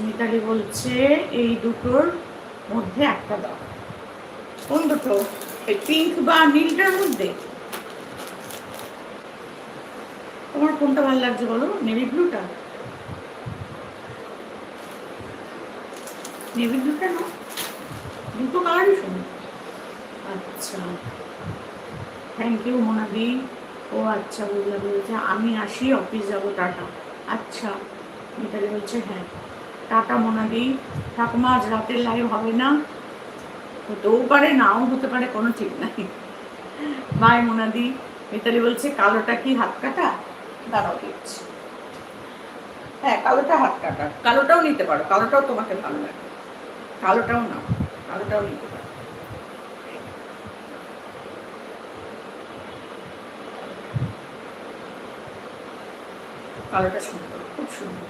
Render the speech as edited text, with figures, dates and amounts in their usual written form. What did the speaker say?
মিতালি বলছে এই দুটোর মধ্যে একটা দাও। কোন দুটো? এই পিঙ্ক বা নীলটার মধ্যে তোমার কোনটা ভালো লাগছে বলো? নেভি ব্লুটা? নেভি ব্লুটা না, দুটো কালারই সুন্দর। আচ্ছা, থ্যাংক ইউ মোনাদি। ও আচ্ছা, বলছে আমি আসি, অফিস যাবো, টাটা। আচ্ছা, মিতালি বলছে হ্যাঁ টাটা মোনাদি। ঠাকুমা আজ রাতের লাইভ হবে না, হতেও পারে নাও হতে পারে, কোনো ঠিক নাই। বাই মোনাদি। মিতালি বলছে কালোটা কি হাত কাটা? দাঁড়াও দিচ্ছি। হ্যাঁ, কালোটা হাত কাটা, কালোটাও নিতে পারো, কালোটাও তোমাকে ভালো লাগে, কালোটাও নাও, কালোটাও নিতে পারো। কালোটা সুন্দর, খুব সুন্দর।